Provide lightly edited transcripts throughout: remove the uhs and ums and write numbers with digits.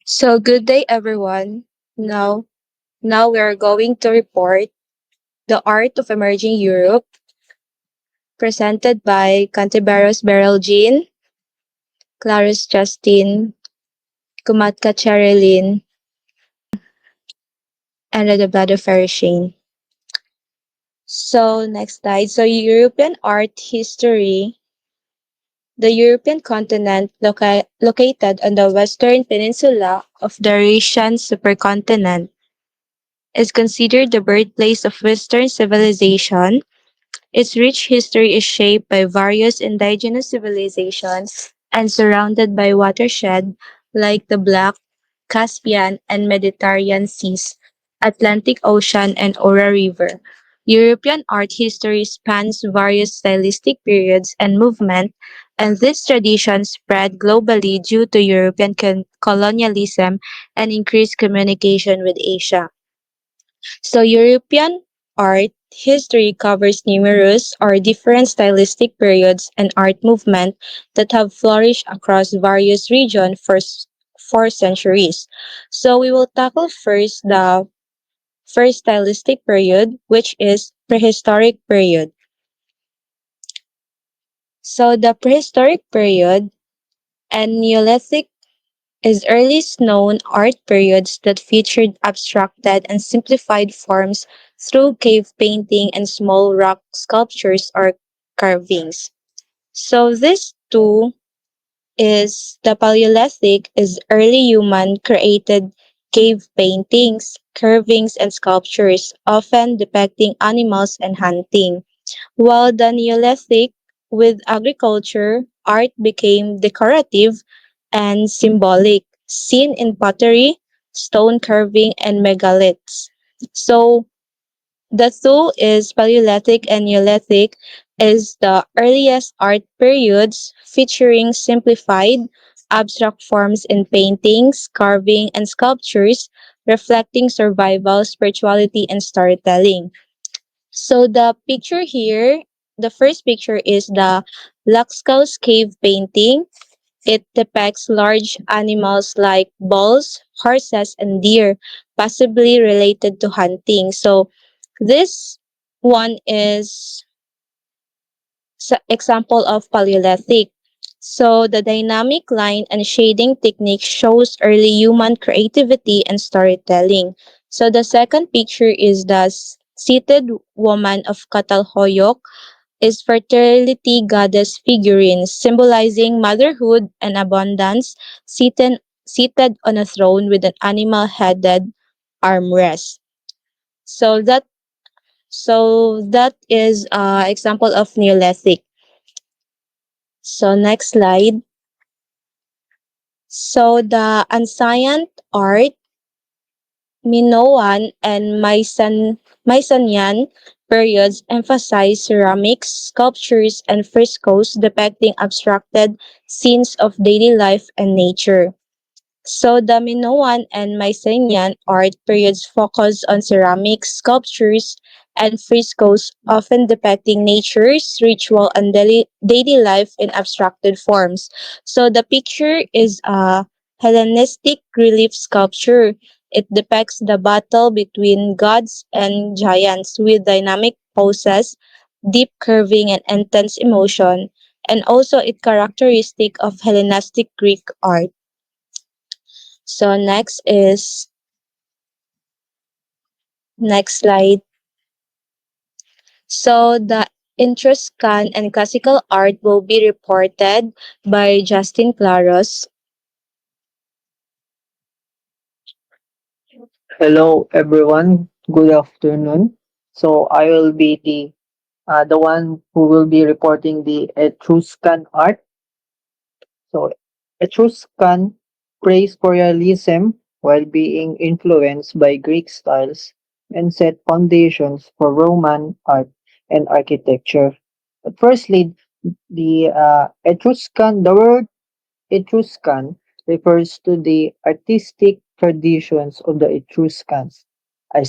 So good day everyone. Now we are going to report the art of emerging Europe presented by Cantiberos Beryl Jean, Clarice Justin, Kumatka Cherilyn, and Redoblado Ferishane. So next slide. So European art history. The European continent located on the western peninsula of the Eurasian supercontinent is considered the birthplace of Western civilization. Its rich history is shaped by various indigenous civilizations and surrounded by watershed like the Black, Caspian, and Mediterranean seas, Atlantic Ocean, and Ora River. European art history spans various stylistic periods and movement, and this tradition spread globally due to European colonialism and increased communication with Asia. So European art history covers numerous or different stylistic periods and art movement that have flourished across various regions for centuries. So we will tackle first the first stylistic period, which is prehistoric period. So the prehistoric period and Neolithic is earliest known art periods that featured abstracted and simplified forms through cave painting and small rock sculptures or carvings. So this too is the Paleolithic is early human created cave paintings, carvings and sculptures, often depicting animals and hunting. While the Neolithic, with agriculture, art became decorative and symbolic, seen in pottery, stone carving, and megaliths. So the two is Paleolithic and Neolithic is the earliest art periods featuring simplified, abstract forms in paintings, carving, and sculptures, reflecting survival, spirituality, and storytelling. So the picture here, the first picture is the Lascaux cave painting. It depicts large animals like bulls, horses, and deer, possibly related to hunting. So this one is example of Paleolithic. So the dynamic line and shading technique shows early human creativity and storytelling. So the second picture is the seated woman of Catalhoyok is fertility goddess figurines symbolizing motherhood and abundance seated on a throne with an animal headed armrest. So that that is example of Neolithic. So next slide. So the ancient art, Minoan and Mycenaean periods emphasize ceramics, sculptures, and frescoes depicting abstracted scenes of daily life and nature. So the Minoan and Mycenaean art periods focus on ceramics, sculptures, and frescoes, often depicting nature's ritual and daily life in abstracted forms. So the picture is a Hellenistic relief sculpture. It depicts the battle between gods and giants with dynamic poses, deep curving, and intense emotion, and also it characteristic of Hellenistic Greek art. So next slide. So the Etruscan and classical art will be reported by Justin Claros. Hello everyone. Good afternoon. So I will be the one who will be reporting the Etruscan art. So Etruscan praised realism while being influenced by Greek styles and set foundations for Roman art and architecture. But firstly, the word Etruscan refers to the artistic traditions of the Etruscans, a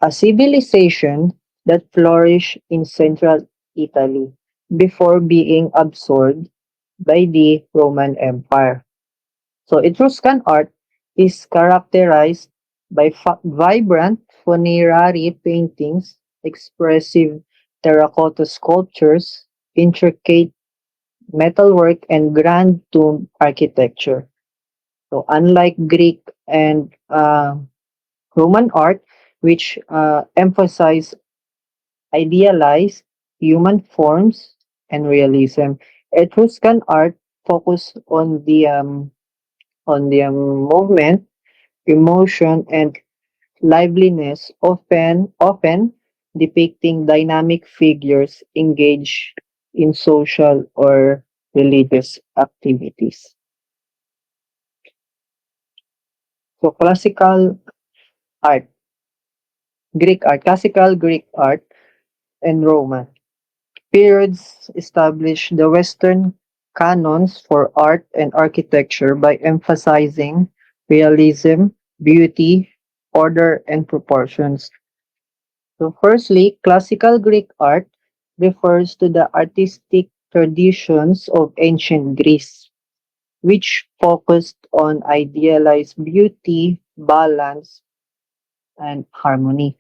civilization that flourished in central Italy before being absorbed by the Roman Empire. So Etruscan art is characterized by vibrant funerary paintings, expressive terracotta sculptures, intricate metalwork, and grand tomb architecture. So unlike Greek and Roman art, which emphasize idealized human forms and realism, Etruscan art focus on the movement, emotion, and liveliness, often depicting dynamic figures engaged in social or religious activities. So classical Greek art, and Roman periods established the Western canons for art and architecture by emphasizing realism, beauty, order, and proportions. So, firstly, classical Greek art refers to the artistic traditions of ancient Greece, which focused on idealized beauty, balance, and harmony.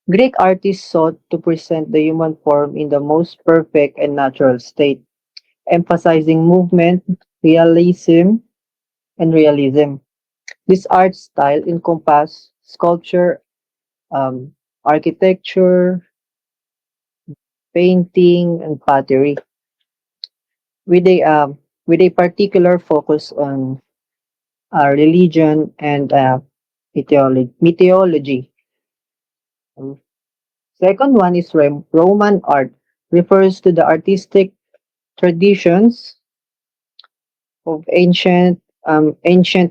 Greek artists sought to present the human form in the most perfect and natural state, emphasizing movement, realism, and realism. This art style encompassed sculpture, architecture, painting, and pottery, with a particular focus on religion and mythology. Um, Second one is Roman art, refers to the artistic traditions of ancient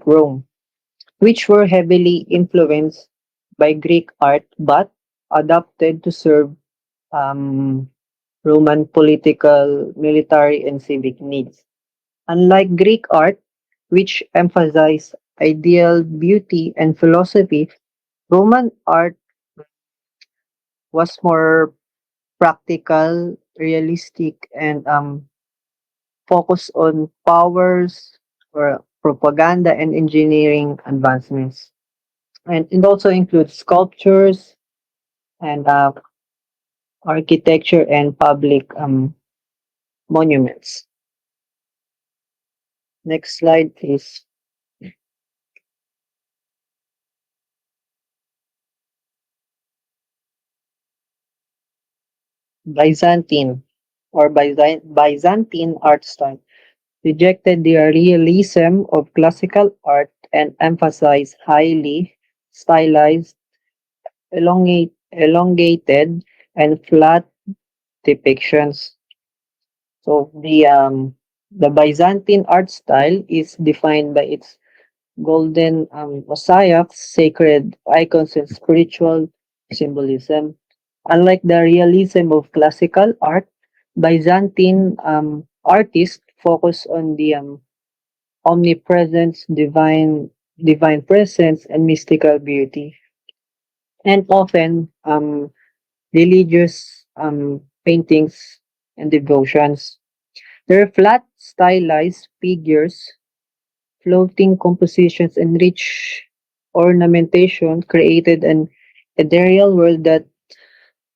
Rome, which were heavily influenced by Greek art but adapted to serve um, Roman political, military, and civic needs. Unlike Greek art, which emphasized ideal beauty and philosophy, Roman art was more practical, realistic, and focused on powers or propaganda and engineering advancements. And it also includes sculptures and architecture and public monuments. Next slide, please. Byzantine Byzantine art style rejected the realism of classical art and emphasized highly stylized, elongated, and flat depictions. So the Byzantine art style is defined by its golden mosaics, sacred icons, and spiritual symbolism. Unlike the realism of classical art, Byzantine artists focus on the omnipresence, divine presence, and mystical beauty, and often religious paintings and devotions. Their flat, stylized figures, floating compositions, and rich ornamentation created an ethereal world that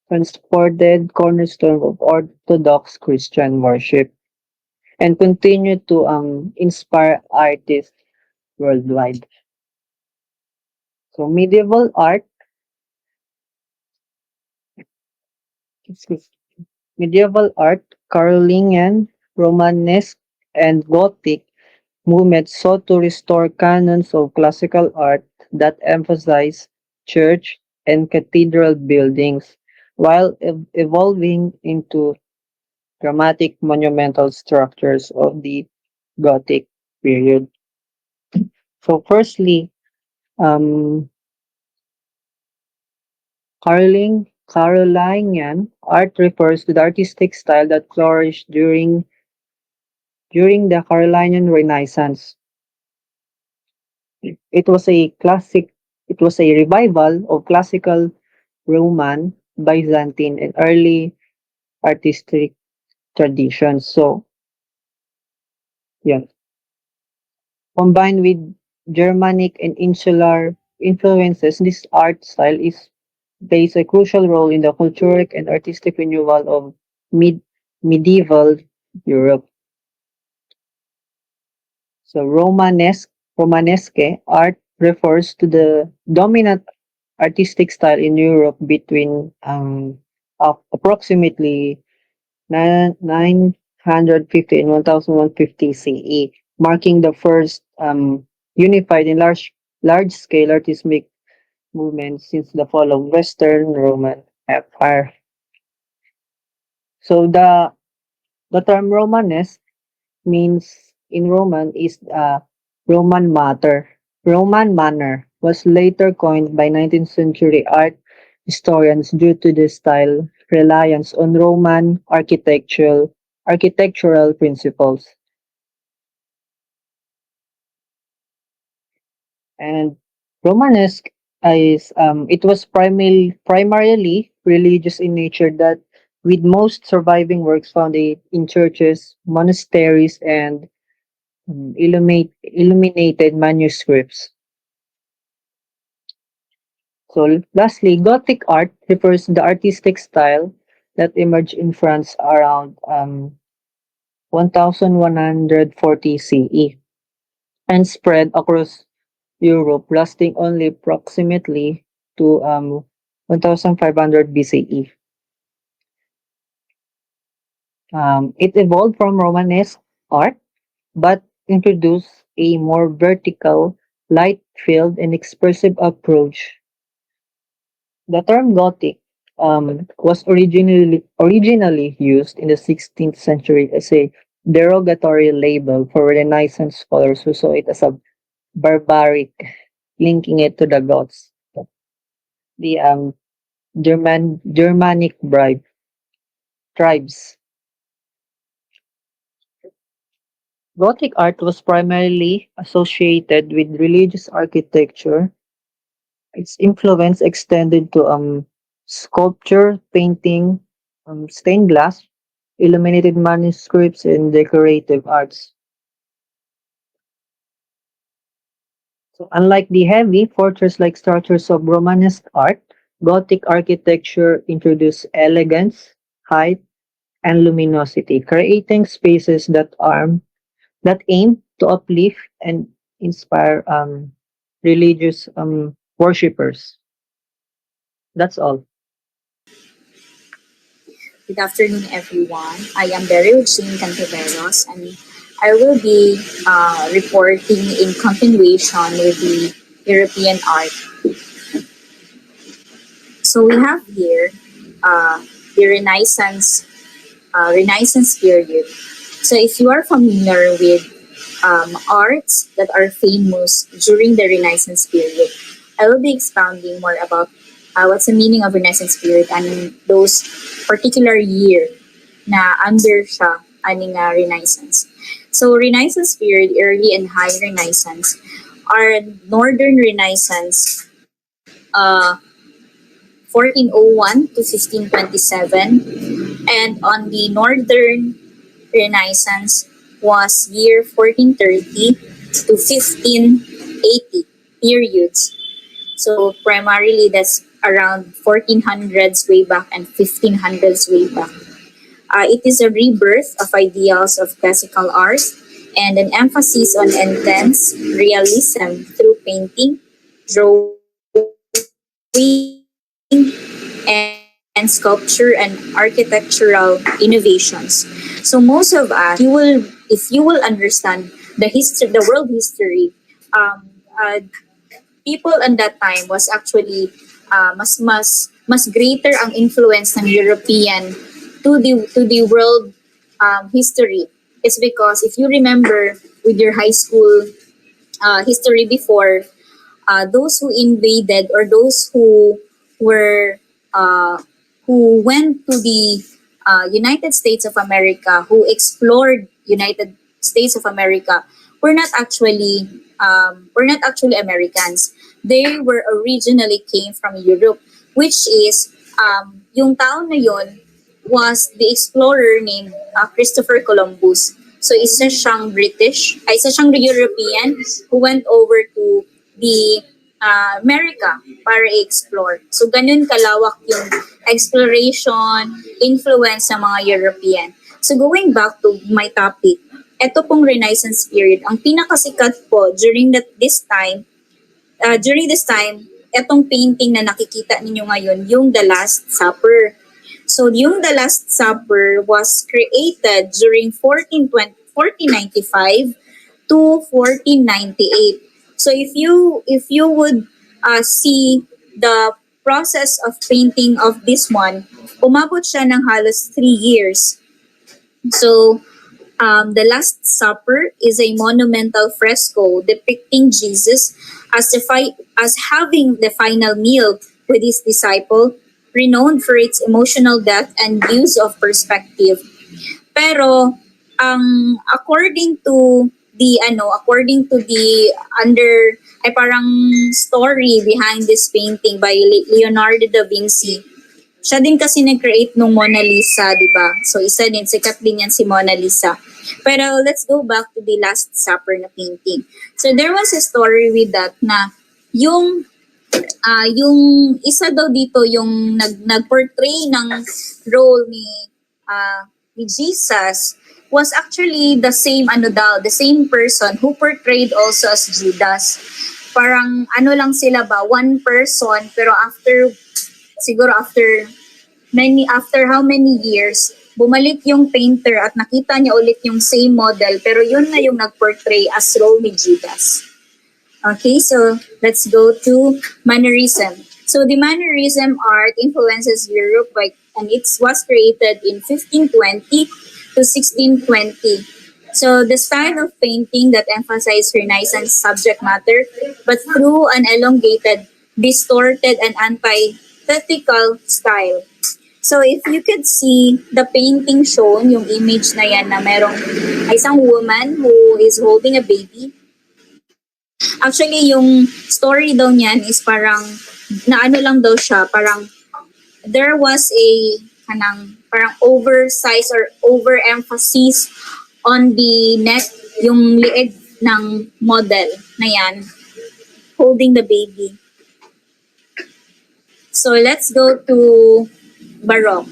transported cornerstone of Orthodox Christian worship and continued to inspire artists worldwide. So excuse- medieval art, Carolingian, Romanesque, and Gothic movements sought to restore canons of classical art that emphasize church and cathedral buildings while evolving into dramatic monumental structures of the Gothic period. So, firstly, um, Carolinian art refers to the artistic style that flourished during the Carolinian Renaissance. It was a classic. It was a revival of classical Roman, Byzantine, and early artistic traditions. So, yeah. Combined with Germanic and insular influences, this art style is plays a crucial role in the cultural and artistic renewal of mid medieval Europe. So Romanesque art refers to the dominant artistic style in Europe between approximately 950 and 1150 CE, marking the first unified and large scale artistic movement since the fall of Western Roman Empire. So the term Romanesque means in Roman is Roman matter. Roman manner was later coined by 19th century art historians due to the style reliance on Roman architectural principles. And Romanesque is it was primarily religious in nature that with most surviving works found in churches, monasteries, and illuminated manuscripts. So, lastly, Gothic art refers to the artistic style that emerged in France around 1140 CE and spread across Europe, lasting only approximately to 1500 BCE. It evolved from Romanesque art but introduced a more vertical, light-filled, and expressive approach. The term Gothic was originally used in the 16th century as a derogatory label for Renaissance scholars who saw it as a barbaric, linking it to the Goths, the Germanic tribes. Gothic art was primarily associated with religious architecture. Its influence extended to sculpture, painting, stained glass, illuminated manuscripts, and decorative arts. So, unlike the heavy fortress-like structures of Romanesque art, Gothic architecture introduced elegance, height, and luminosity, creating spaces that aim to uplift and inspire religious worshippers. That's all. Good afternoon, everyone. I am Beryl Jean Cantiveros, and I will be reporting in continuation with the European art. So we have here uh, the Renaissance period. So if you are familiar with arts that are famous during the Renaissance period, I will be expounding more about what's the meaning of Renaissance period and those particular year na under siya aning Renaissance. So Renaissance period, early and high Renaissance, are Northern Renaissance, uh, 1401 to 1527, and on the Northern Renaissance was year 1430 to 1580 periods. So primarily that's around 1400s way back and 1500s way back. It is a rebirth of ideals of classical art and an emphasis on intense realism through painting, drawing, and sculpture and architectural innovations. So most of us, if you will understand the world history, people in that time was actually mas greater ang influence ng European to the world history. It's because if you remember with your high school history before, those who invaded or those were uh, who went to the United States of America, who explored United States of America, were not actually Americans. They were originally came from Europe, which is yung tao na yon was the explorer named Christopher Columbus. So isa siyang British, ay isa siyang European who went over to the America para i-explore. So ganun kalawak yung exploration, influence ng mga European. So going back to my topic, ito pong Renaissance period, ang pinakasikat po during this time, etong painting na nakikita ninyo ngayon, yung The Last Supper. So, yung The Last Supper was created during 1495 to 1498. So, if you would see the process of painting of this one, umabot siya ng halos 3 years. So, the Last Supper is a monumental fresco depicting Jesus as having the final meal with his disciple, renowned for its emotional depth and use of perspective. Pero according to the under ay parang story behind this painting by Leonardo da Vinci. Siya din kasi nag-create nung Mona Lisa, di ba? So, sikat din yan si Mona Lisa. Pero let's go back to the Last Supper na painting. So, there was a story with that na yung isa daw dito, yung nag-portray ng role ni Jesus was actually the same person who portrayed also as Judas. Parang lang sila ba, one person, pero after how many years, bumalik yung painter at nakita niya ulit yung same model, pero yun na yung nag-portray as role ni Judas. Okay, so let's go to Mannerism. So the Mannerism art influences Europe and it was created in 1520 to 1620. So the style of painting that emphasized Renaissance subject matter, but through an elongated, distorted, and antithetical style. So if you could see the painting shown, yung image na yan na merong isang woman who is holding a baby. Actually, yung story daw niyan is parang, lang daw siya, parang there was parang oversize or overemphasis on the neck, yung liig ng model na yan, holding the baby. So let's go to Baroque.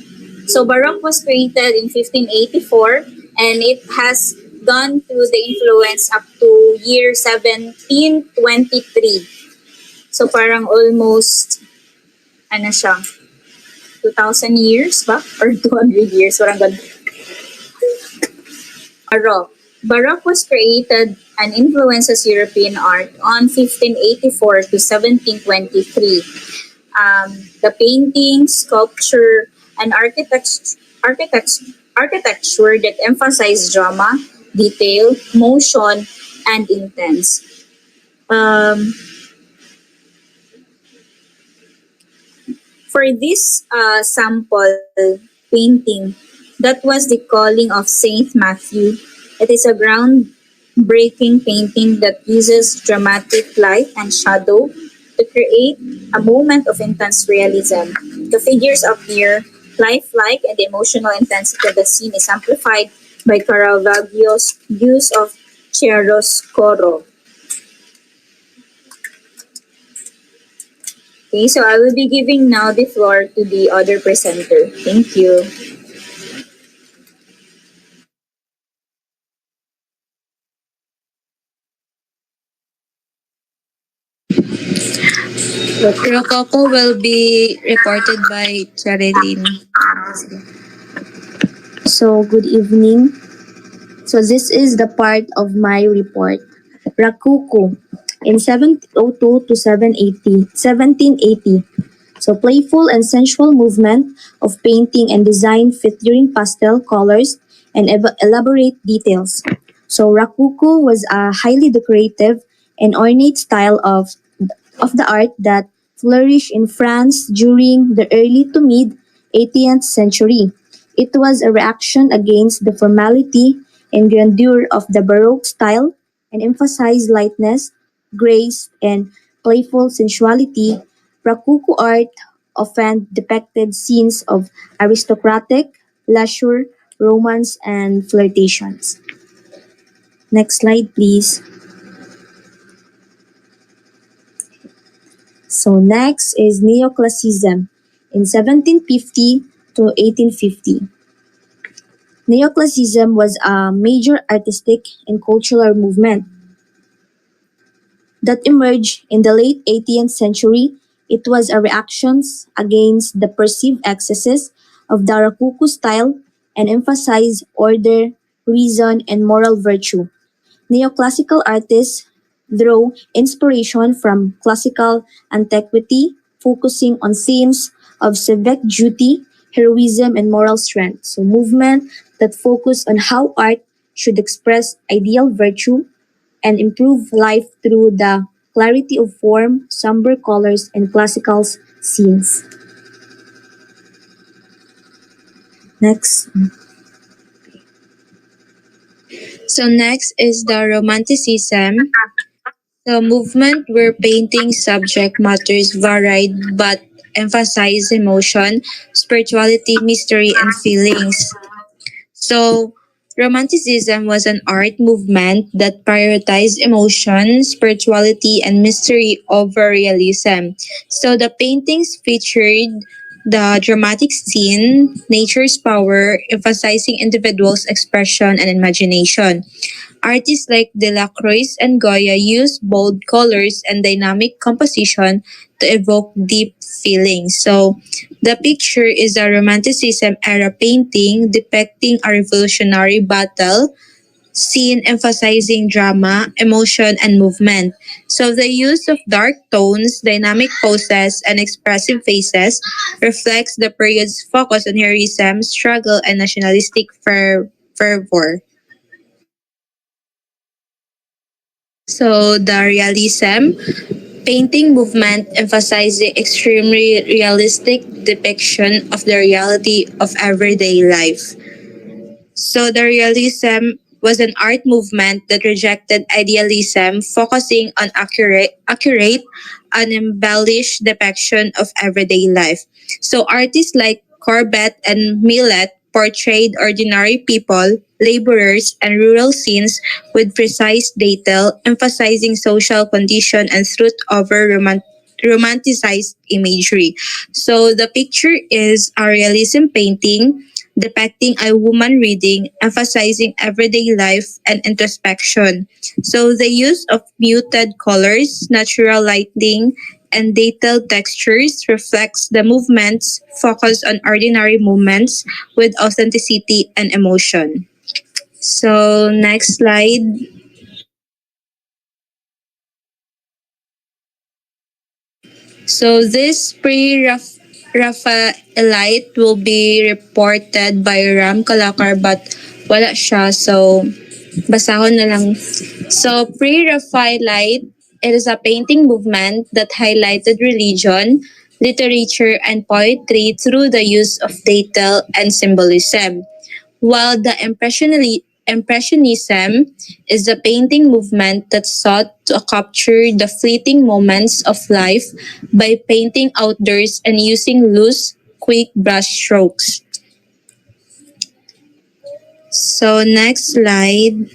So Baroque was created in 1584 and it has gone through the influence up to year 1723. So parang almost, siya, 2,000 years ba? Or 200 years, parang ganun. Baroque. Baroque was created and influences European art on 1584 to 1723. The painting, sculpture, and architecture that emphasize drama, detail, motion, and intense. For this sample painting, that was the Calling of Saint Matthew. It is a groundbreaking painting that uses dramatic light and shadow to create a moment of intense realism. The figures appear lifelike and the emotional intensity of the scene is amplified by Caravaggio's use of chiaroscuro. Okay, so I will be giving now the floor to the other presenter. Thank you. Rococo will be reported by Cherilyn. So, good evening. So, this is the part of my report. Rakuku in 1702 to 1780. So, playful and sensual movement of painting and design fit during pastel colors and elaborate details. So, Rakuku was a highly decorative and ornate style of the art that flourished in France during the early to mid 18th century. It was a reaction against the formality and grandeur of the Baroque style and emphasized lightness, grace, and playful sensuality. Rococo art often depicted scenes of aristocratic leisure, romance, and flirtations. Next slide, please. So next is Neoclassicism in 1750 to 1850. Neoclassicism was a major artistic and cultural movement that emerged in the late 18th century. It was a reaction against the perceived excesses of the Rococo style and emphasized order, reason, and moral virtue. Neoclassical artists draw inspiration from classical antiquity, focusing on themes of civic duty, heroism, and moral strength. So, movement that focus on how art should express ideal virtue and improve life through the clarity of form, somber colors, and classical scenes. Next. So next is the Romanticism, the movement where painting subject matters varied but emphasize emotion, spirituality, mystery, and feelings. So, Romanticism was an art movement that prioritized emotion, spirituality, and mystery over realism. So, the paintings featured the dramatic scene, nature's power, emphasizing individuals' expression and imagination. Artists like Delacroix and Goya used bold colors and dynamic composition to evoke deep feelings. So, the picture is a Romanticism era painting depicting a revolutionary battle scene emphasizing drama, emotion, and movement. So, the use of dark tones, dynamic poses, and expressive faces reflects the period's focus on heroism, struggle, and nationalistic fervor. So, the realism painting movement emphasized the extremely realistic depiction of the reality of everyday life. So the realism was an art movement that rejected idealism, focusing on accurate, unembellished depiction of everyday life. So artists like Corbett and Millet portrayed ordinary people, laborers, and rural scenes with precise detail, emphasizing social condition and truth over romanticized imagery. So the picture is a realism painting depicting a woman reading, emphasizing everyday life and introspection. So the use of muted colors, natural lighting, and detailed textures reflects the movement's focus on ordinary moments with authenticity and emotion. So next slide. So this pre-Raphaelite will be reported by Ram Kalakar but wala siya. So basahon na lang. So pre-Raphaelite, it is a painting movement that highlighted religion, literature, and poetry through the use of detail and symbolism. While the Impressionism is a painting movement that sought to capture the fleeting moments of life by painting outdoors and using loose, quick brush strokes. So next slide.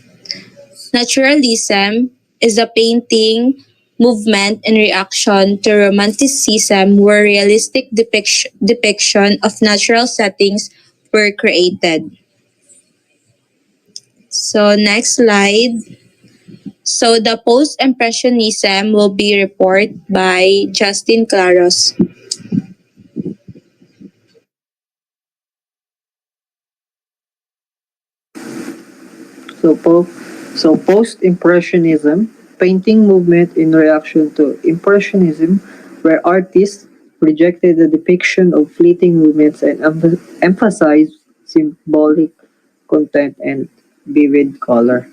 Naturalism is a painting movement in reaction to Romanticism where realistic depiction of natural settings were created. So next slide. So the post-impressionism will be reported by Justin Claros. So, post-impressionism, painting movement in reaction to impressionism, where artists rejected the depiction of fleeting movements and emphasized symbolic content and vivid color.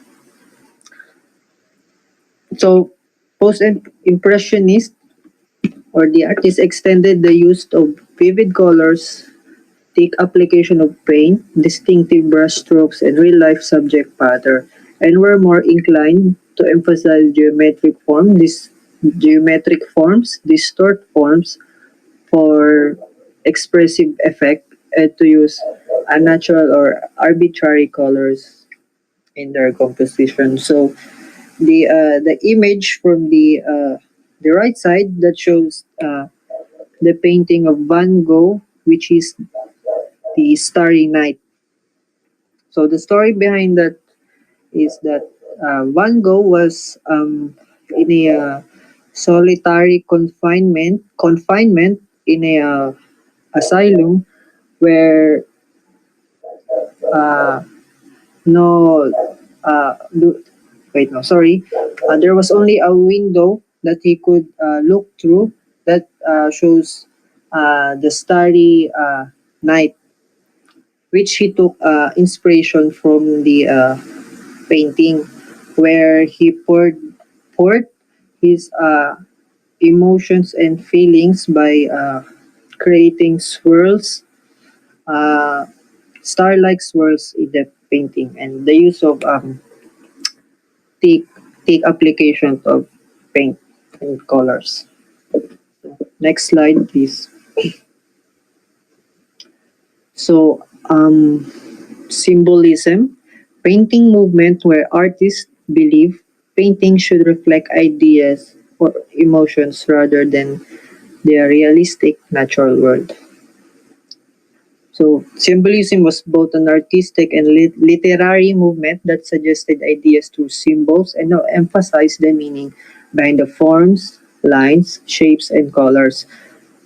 So, post-impressionist or the artist extended the use of vivid colors, thick application of paint, distinctive brushstrokes, and real-life subject pattern, and were more inclined to emphasize geometric forms, distort forms for expressive effect, and to use unnatural or arbitrary colors. in their composition. So the image from the right side that shows the painting of Van Gogh, which is the Starry Night. So the story behind that is that Van Gogh was in a solitary confinement in a asylum where uh, no wait, no, sorry, there was only a window that he could look through that shows the starry night, which he took inspiration from the painting, where he poured his emotions and feelings by creating swirls, uh, star-like swirls in the painting, and the use of thick, thick application of paint and colors. Next slide, please. So, symbolism, painting movement where artists believe painting should reflect ideas or emotions rather than the realistic natural world. So, symbolism was both an artistic and literary movement that suggested ideas through symbols and now emphasized the meaning behind the forms, lines, shapes, and colors.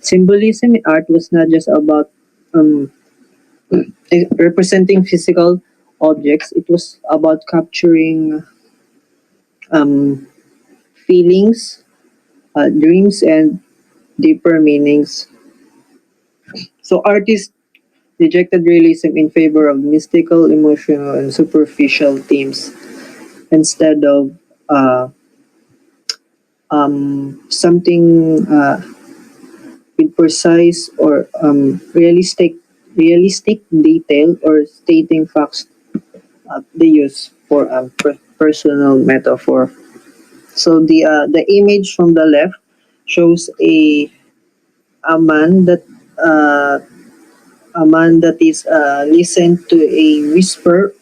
Symbolism in art was not just about um, representing physical objects, it was about capturing um, feelings, dreams, and deeper meanings. So, artists rejected realism in favor of mystical, emotional, and superficial themes instead of something with precise or realistic detail or stating facts. They use for personal metaphor. So the image from the left shows a man that uh, a man that is listened to a whisper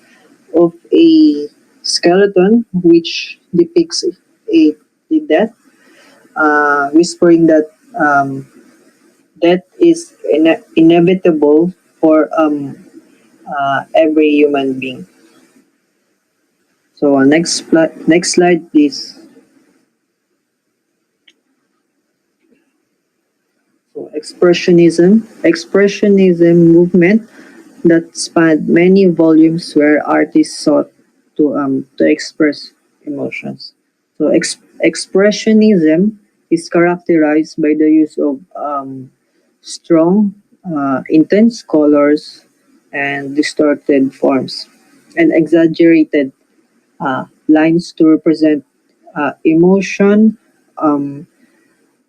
of a skeleton, which depicts a death, whispering that death is inevitable for every human being. So next slide, please. So expressionism movement that spanned many volumes where artists sought to express emotions. So expressionism is characterized by the use of strong, intense colors and distorted forms and exaggerated lines to represent emotion, um,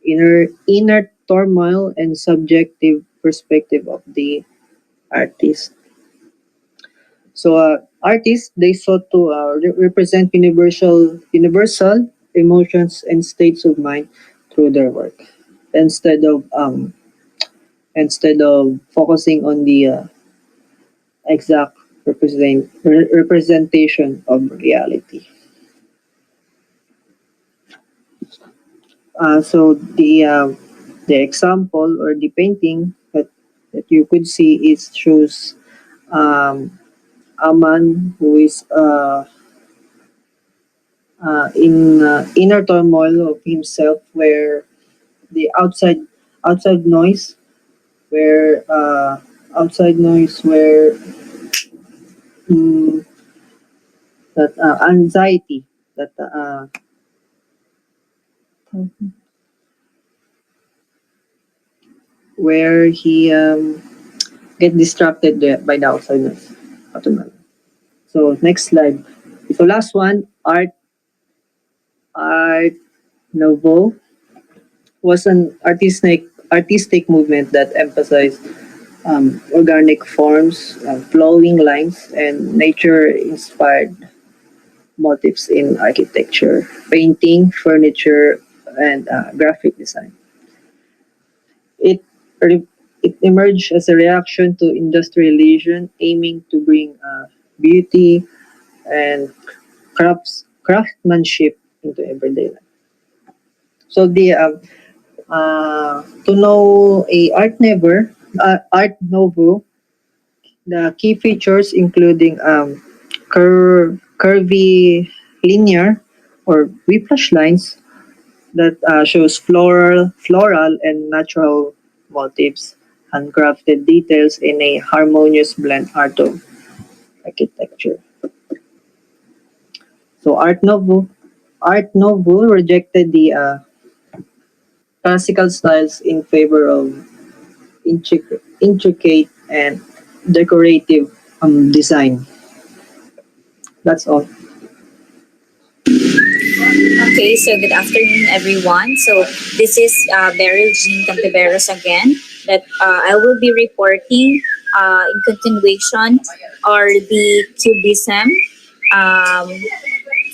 inner turmoil, and subjective perspective of the artist. So, artists they sought to represent universal emotions and states of mind through their work, instead of focusing on the exact representation of reality. So the example or the painting that you could see is shows um, a man who is in inner turmoil of himself, where the outside noise, where mm, that anxiety that where he get distracted by the outside noise. Automatic. So next slide. So last one, art nouveau was an artistic movement that emphasized organic forms, flowing lines, and nature-inspired motifs in architecture, painting, furniture, and graphic design. It re- it emerged as a reaction to industrialization, aiming to bring beauty and craftsmanship into everyday life. So to know a art novel, the key features including curvy linear or whiplash lines that shows floral and natural motifs, handcrafted details in a harmonious blend art of architecture. So Art Nouveau rejected the classical styles in favor of intricate and decorative design. That's all. Okay, so good afternoon, everyone. So this is Beryl Jean Cantiveros again. That I will be reporting in continuation are the Cubism, um,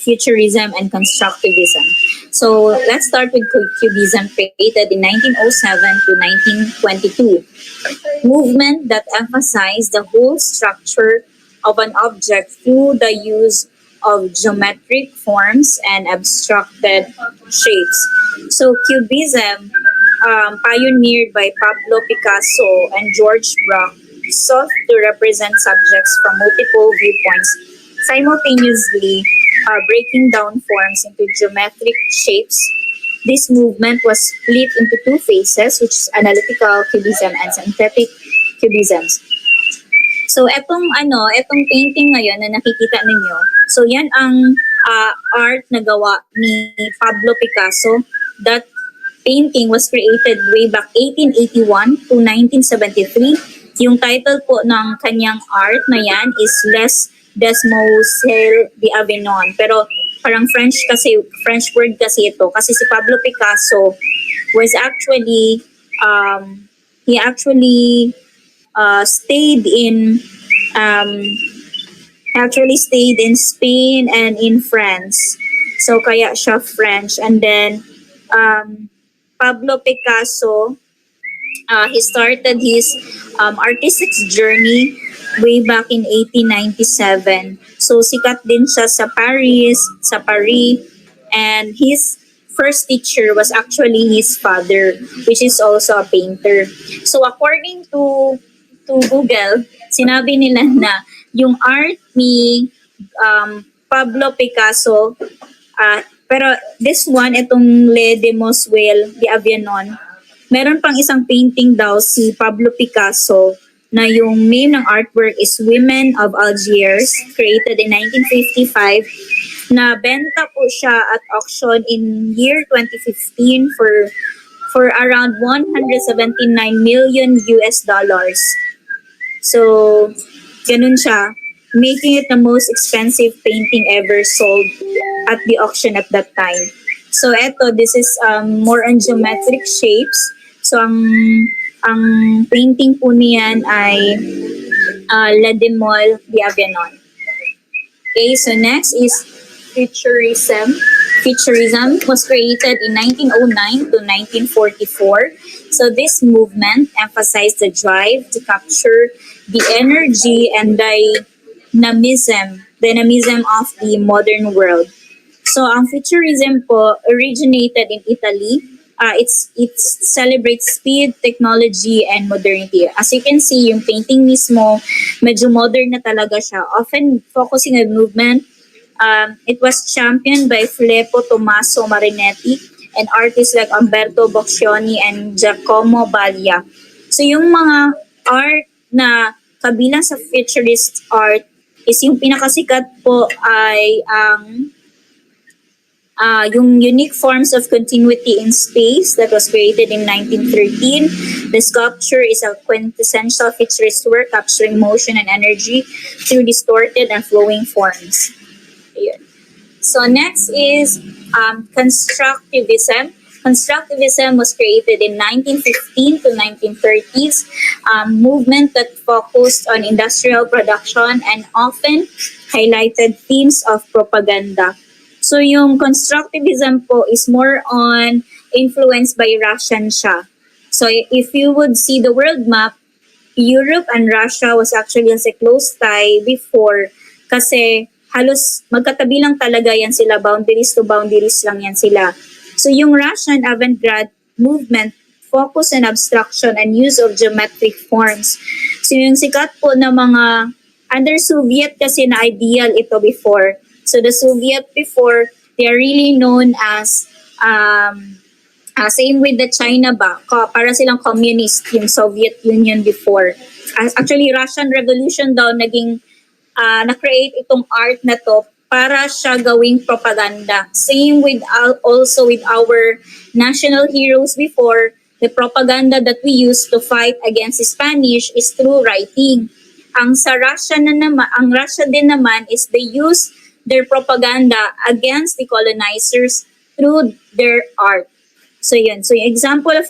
Futurism, and Constructivism. So let's start with Cubism, created in 1907 to 1922. Movement that emphasized the whole structure of an object through the use of geometric forms and abstracted shapes. So Cubism, pioneered by Pablo Picasso and George Braque, sought to represent subjects from multiple viewpoints, simultaneously breaking down forms into geometric shapes. This movement was split into two phases, which is analytical cubism and synthetic cubisms. So etong painting ngayon na nakikita ninyo, so yan ang art na gawa ni Pablo Picasso. That painting was created way back 1881 to 1973. Yung title po ng kanyang art na yan is Les Demoiselles d'Avignon. Pero parang French word kasi ito. Kasi si Pablo Picasso was actually, he actually um, stayed in Spain and in France. So kaya siya French. And then Pablo Picasso, he started his artistic journey way back in 1897. So sikat din siya sa Paris, and his first teacher was actually his father, which is also a painter. So according to Google, sinabi nila na yung art ni Pablo Picasso, pero this one, itong Le Demoiselles d'Avignon, meron pang isang painting daw si Pablo Picasso na yung name ng artwork is Women of Algiers, created in 1955, na benta po siya at auction in year 2015 for around 179 million US dollars. So, ganun siya, making it the most expensive painting ever sold at the auction at that time. So, this is more on geometric shapes. So, ang painting po niyan ay La Demoiselles d'Avignon. Okay, so next is Futurism. Futurism was created in 1909 to 1944. So this movement emphasized the drive to capture the energy and dynamism of the modern world. So ang Futurism po originated in Italy. It celebrates speed, technology, and modernity. As you can see, yung painting mismo, medyo modern na talaga siya. Often focusing on movement. It was championed by Filippo Tommaso Marinetti and artists like Umberto Boccioni and Giacomo Baglia. So yung mga art na kabilang sa futurist art is yung pinakasikat po ay ang yung Unique Forms of Continuity in Space that was created in 1913. The sculpture is a quintessential futurist work capturing motion and energy through distorted and flowing forms. Ayun. So next is Constructivism. Constructivism was created in 1915 to 1930s, movement that focused on industrial production and often highlighted themes of propaganda. So yung constructivism po is more on influenced by Russian siya. So if you would see the world map, Europe and Russia was actually as a close tie before kasi halos magkatabi lang talaga yan sila, boundaries to boundaries lang yan sila. So yung Russian avant-garde movement focus on abstraction and use of geometric forms. So yung sikat po na mga under Soviet kasi na ideal ito before. So the Soviet before, they are really known as same with the China ba, para silang communist yung Soviet Union before. Actually, Russian Revolution daw naging na-create itong art na to para siya gawing propaganda. Same with also with our national heroes before, the propaganda that we use to fight against Spanish is through writing. Ang sa Russia na naman, ang Russia din naman is they use their propaganda against the colonizers through their art. So yun. So yung example of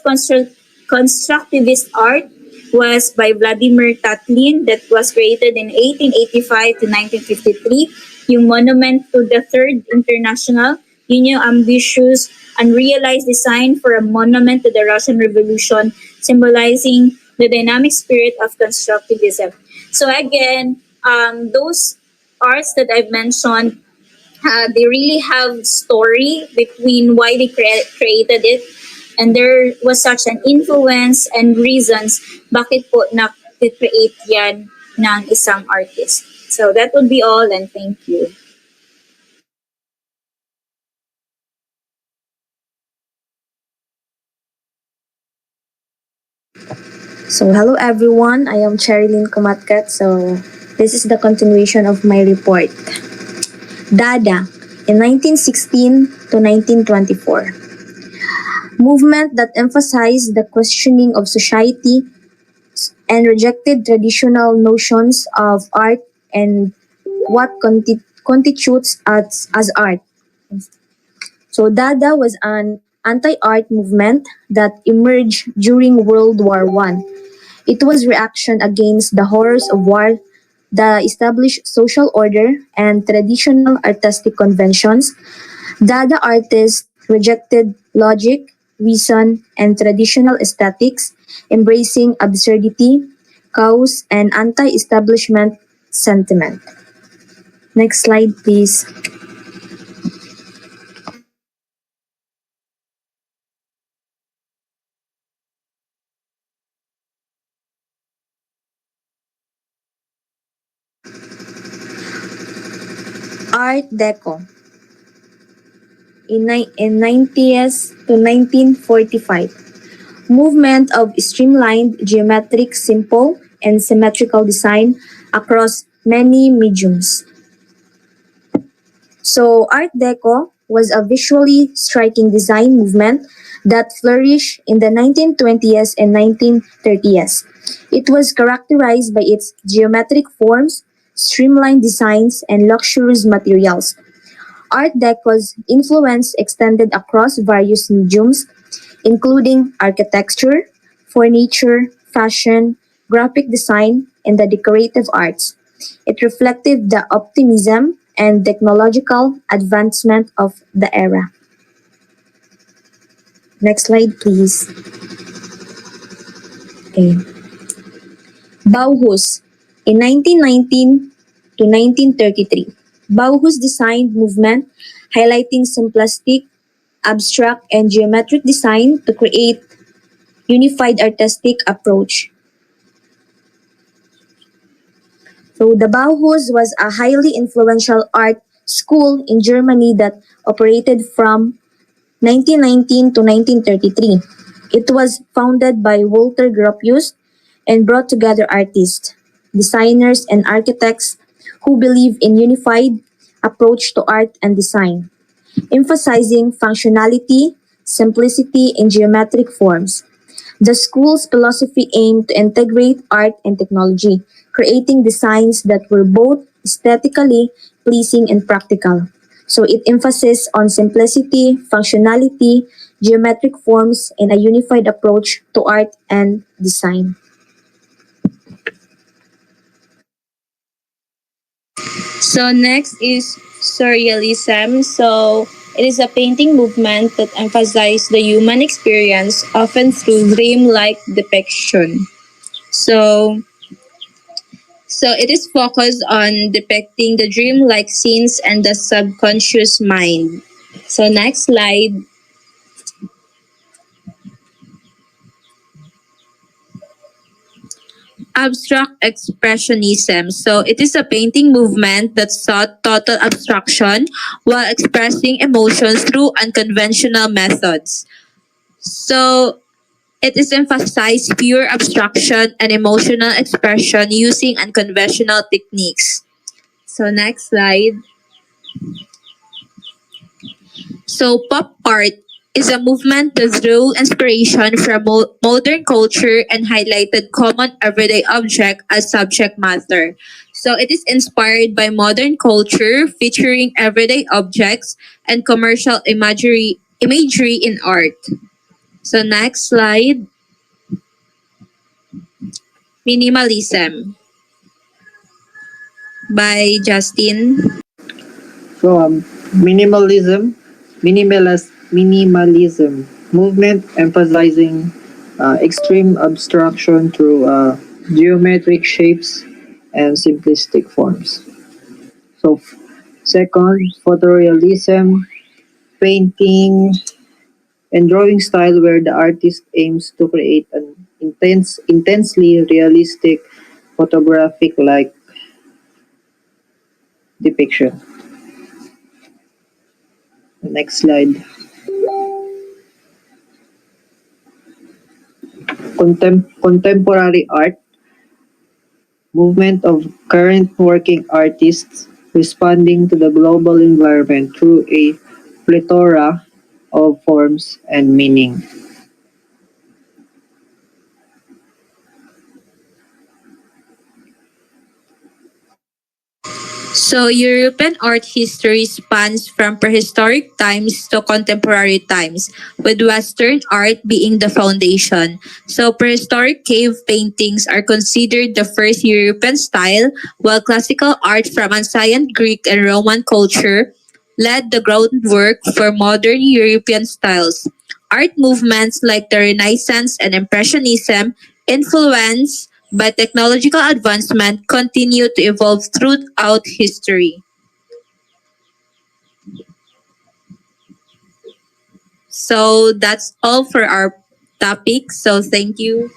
constructivist art was by Vladimir Tatlin that was created in 1885 to 1953. Yung Monument to the Third International, yun yung ambitious, unrealized design for a monument to the Russian Revolution, symbolizing the dynamic spirit of constructivism. So again, those arts that I've mentioned, they really have story between why they created it, and there was such an influence and reasons bakit po na-create yan ng isang artist. So that would be all, and thank you. So, hello everyone. I am Cherilyn Kumatkat. So, this is the continuation of my report. Dada, in 1916 to 1924. Movement that emphasized the questioning of society and rejected traditional notions of art and what constitutes as art. So, Dada was an anti-art movement that emerged during World War I. It was reaction against the horrors of war, the established social order, and traditional artistic conventions. Dada artists rejected logic, reason, and traditional aesthetics, embracing absurdity, chaos, and anti-establishment sentiment. Next slide, please. Art Deco in 90s to 1945. Movement of streamlined, geometric, simple, and symmetrical design across many mediums. So, Art Deco was a visually striking design movement that flourished in the 1920s and 1930s. It was characterized by its geometric forms, streamlined designs, and luxurious materials. Art Deco's influence extended across various mediums, including architecture, furniture, fashion, graphic design, and the decorative arts. It reflected the optimism and technological advancement of the era. Next slide, please. Okay. Bauhaus in 1919 to 1933. Bauhaus design movement highlighting simplistic, abstract, and geometric design to create unified artistic approach. So the Bauhaus was a highly influential art school in Germany that operated from 1919 to 1933. It was founded by Walter Gropius and brought together artists, designers, and architects who believe in unified approach to art and design, emphasizing functionality, simplicity, and geometric forms. The school's philosophy aimed to integrate art and technology, creating designs that were both aesthetically pleasing and practical. So it emphasizes on simplicity, functionality, geometric forms, and a unified approach to art and design. So next is surrealism. So it is a painting movement that emphasizes the human experience, often through dream-like depiction. So So it is focused on depicting the dreamlike scenes and the subconscious mind. So next slide. Abstract expressionism. So it is a painting movement that sought total abstraction while expressing emotions through unconventional methods. So it is emphasized pure abstraction and emotional expression using unconventional techniques. So next slide. So pop art is a movement that drew inspiration from modern culture and highlighted common everyday object as subject matter. So it is inspired by modern culture featuring everyday objects and commercial imagery in art. So next slide, minimalism by Justin. So minimalism movement emphasizing extreme abstraction through geometric shapes and simplistic forms. So second, photorealism, painting and drawing style where the artist aims to create an intensely realistic photographic like depiction. Next slide. Contemporary art movement of current working artists responding to the global environment through a plethora of forms and meaning. So, European art history spans from prehistoric times to contemporary times, with Western art being the foundation. So, prehistoric cave paintings are considered the first European style, while classical art from ancient Greek and Roman culture led the groundwork for modern European styles. Art movements like the Renaissance and Impressionism influenced by technological advancement continue to evolve throughout history. So that's all for our topic. So thank you.